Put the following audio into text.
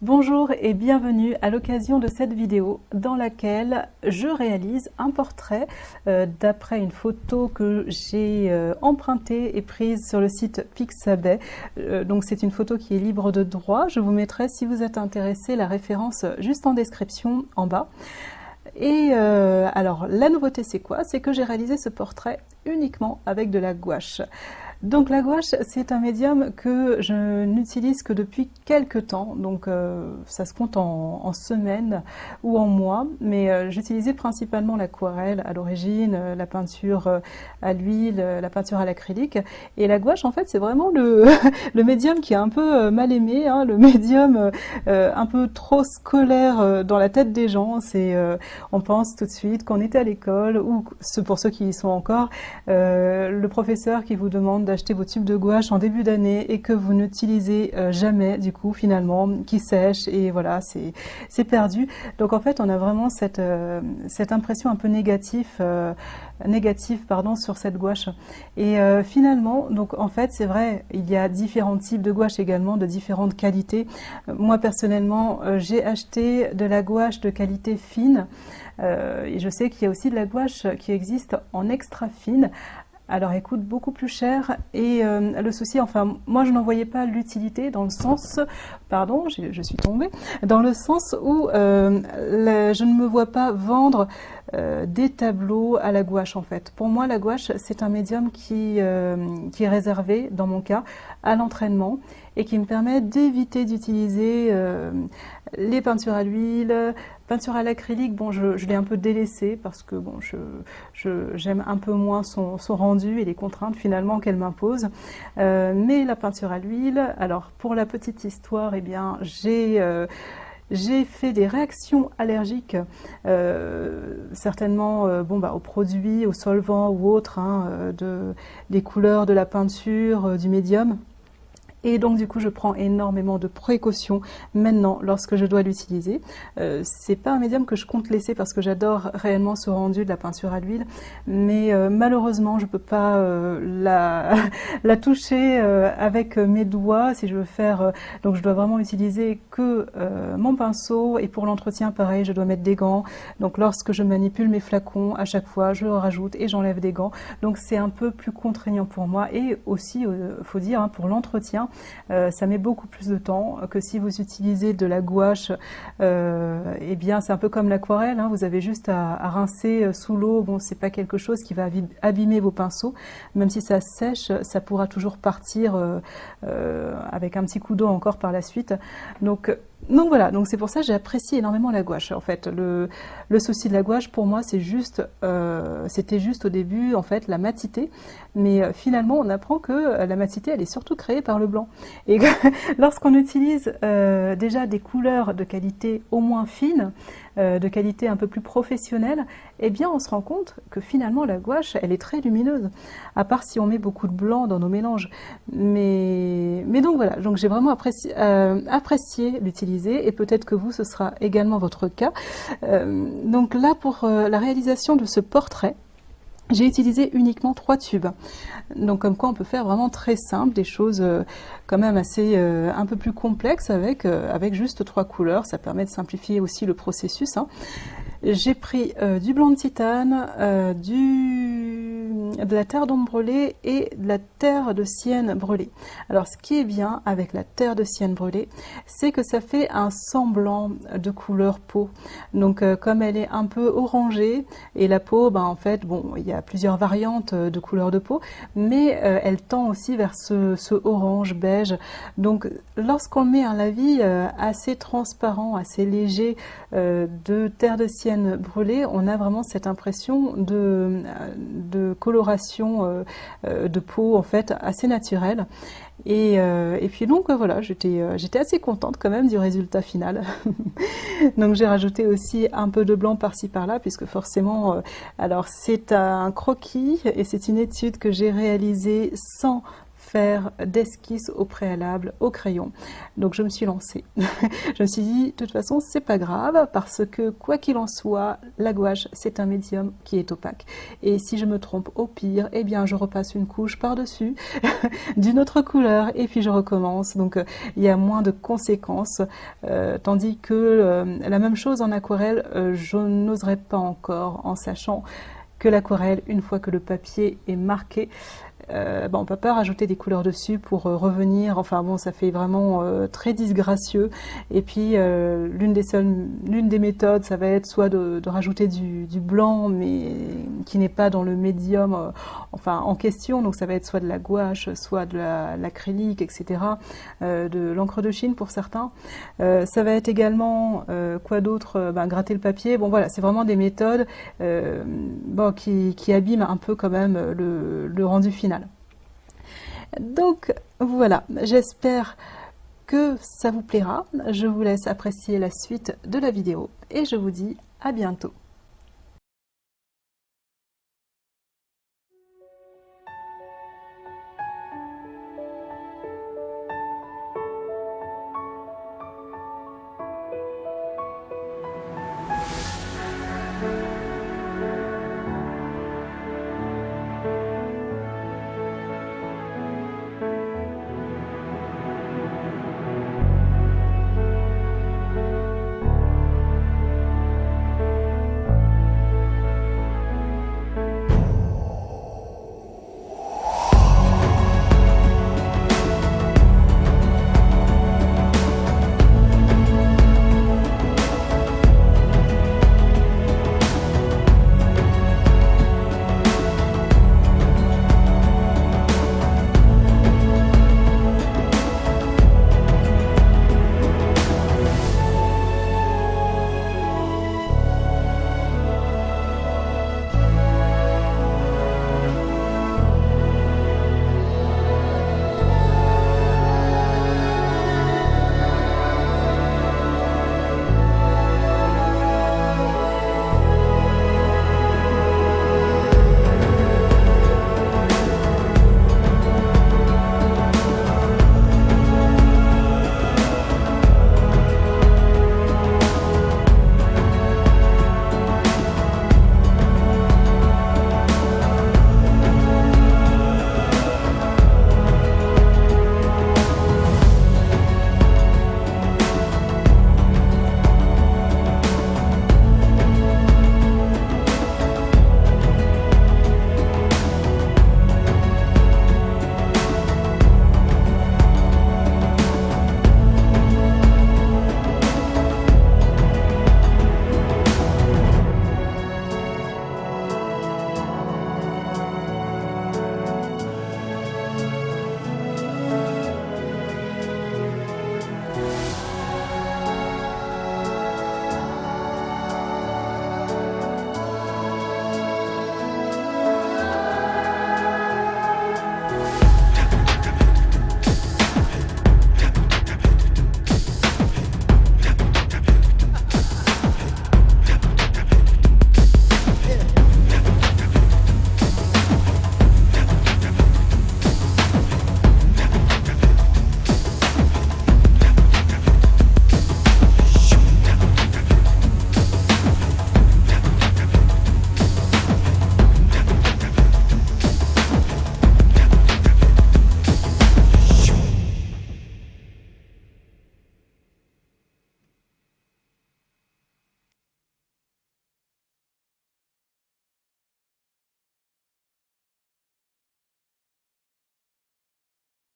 Bonjour et bienvenue à l'occasion de cette vidéo dans laquelle je réalise un portrait d'après une photo que j'ai empruntée et prise sur le site Pixabay. Donc c'est une photo qui est libre de droit. Je vous mettrai, si vous êtes intéressé, la référence juste en description en bas. Et alors la nouveauté c'est quoi? C'est que j'ai réalisé ce portrait uniquement avec de la gouache. Donc la gouache, c'est un médium que je n'utilise que depuis quelques temps, donc ça se compte en semaines ou en mois, mais j'utilisais principalement l'aquarelle à l'origine, la peinture à l'huile, la peinture à l'acrylique, et la gouache en fait c'est vraiment le médium qui est un peu mal aimé, hein, le médium un peu trop scolaire dans la tête des gens. On pense tout de suite qu'on était à l'école, ou pour ceux qui y sont encore, le professeur qui vous demande d'acheter vos tubes de gouache en début d'année et que vous n'utilisez jamais du coup finalement, qui sèchent et voilà, c'est perdu. Donc en fait on a vraiment cette impression un peu négative pardon, sur cette gouache. Et finalement, donc en fait c'est vrai, il y a différents types de gouache également, de différentes qualités. Moi personnellement j'ai acheté de la gouache de qualité fine, et je sais qu'il y a aussi de la gouache qui existe en extra fine. Alors elle coûte beaucoup plus cher et le souci, enfin moi je n'en voyais pas l'utilité dans le sens, pardon je suis tombée, dans le sens où je ne me vois pas vendre des tableaux à la gouache en fait. Pour moi la gouache c'est un médium qui est réservé dans mon cas à l'entraînement et qui me permet d'éviter d'utiliser les peintures à l'huile, peinture à l'acrylique. Bon, je l'ai un peu délaissé parce que bon, j'aime un peu moins son rendu et les contraintes finalement qu'elle m'impose. Mais la peinture à l'huile, alors pour la petite histoire, eh bien j'ai fait des réactions allergiques, certainement bon, aux produits, aux solvants ou autres, hein, des couleurs de la peinture, du médium. Et donc du coup je prends énormément de précautions maintenant lorsque je dois l'utiliser. C'est pas un médium que je compte laisser parce que j'adore réellement ce rendu de la peinture à l'huile, mais malheureusement je peux pas la toucher avec mes doigts si je veux faire, donc je dois vraiment utiliser que mon pinceau, et pour l'entretien pareil je dois mettre des gants. Donc lorsque je manipule mes flacons, à chaque fois je rajoute et j'enlève des gants, donc c'est un peu plus contraignant pour moi. Et aussi faut dire, hein, pour l'entretien, ça met beaucoup plus de temps que si vous utilisez de la gouache. Eh bien c'est un peu comme l'aquarelle, hein, vous avez juste à rincer sous l'eau. Bon, c'est pas quelque chose qui va abîmer vos pinceaux, même si ça sèche ça pourra toujours partir avec un petit coup d'eau encore par la suite. Donc voilà, donc c'est pour ça que j'apprécie énormément la gouache. En fait, le souci de la gouache pour moi, c'est juste, c'était juste au début en fait la matité, mais finalement on apprend que la matité elle est surtout créée par le blanc. Et lorsqu'on utilise déjà des couleurs de qualité au moins fine, de qualité un peu plus professionnelle, eh bien on se rend compte que finalement la gouache elle est très lumineuse, à part si on met beaucoup de blanc dans nos mélanges. Mais donc voilà, donc j'ai vraiment apprécié l'utiliser, et peut-être que vous ce sera également votre cas. Donc là pour la réalisation de ce portrait, j'ai utilisé uniquement 3 tubes. Donc comme quoi on peut faire vraiment très simple, des choses quand même assez un peu plus complexes avec juste 3 couleurs. Ça permet de simplifier aussi le processus, hein. J'ai pris du blanc de titane, de la terre d'ombre brûlée et de la terre de sienne brûlée. Alors ce qui est bien avec la terre de sienne brûlée, c'est que ça fait un semblant de couleur peau. Donc comme elle est un peu orangée, et la peau, ben, en fait, bon, il y a plusieurs variantes de couleur de peau, mais elle tend aussi vers ce orange beige. Donc lorsqu'on met un lavis assez transparent, assez léger de terre de sienne brûlée, on a vraiment cette impression de coloration de peau en fait assez naturelle. Et puis donc voilà, j'étais assez contente quand même du résultat final. Donc j'ai rajouté aussi un peu de blanc par-ci par-là, puisque forcément, alors c'est un croquis et c'est une étude que j'ai réalisée sans faire d'esquisse au préalable au crayon. Donc je me suis lancée. Je me suis dit, de toute façon, c'est pas grave, parce que quoi qu'il en soit, la gouache, c'est un médium qui est opaque. Et si je me trompe, au pire, eh bien, je repasse une couche par-dessus d'une autre couleur, et puis je recommence. Donc il y a moins de conséquences, tandis que la même chose en aquarelle, je n'oserais pas encore, en sachant que l'aquarelle, une fois que le papier est marqué, on ne peut pas rajouter des couleurs dessus pour revenir, enfin bon, ça fait vraiment très disgracieux. Et puis l'une des méthodes, ça va être soit de rajouter du blanc, mais qui n'est pas dans le médium enfin en question, donc ça va être soit de la gouache, soit de l'acrylique, etc., de l'encre de Chine pour certains. Ça va être également, quoi d'autre, gratter le papier. Bon voilà, c'est vraiment des méthodes qui abîment un peu quand même le rendu final. Donc voilà, j'espère que ça vous plaira. Je vous laisse apprécier la suite de la vidéo et je vous dis à bientôt.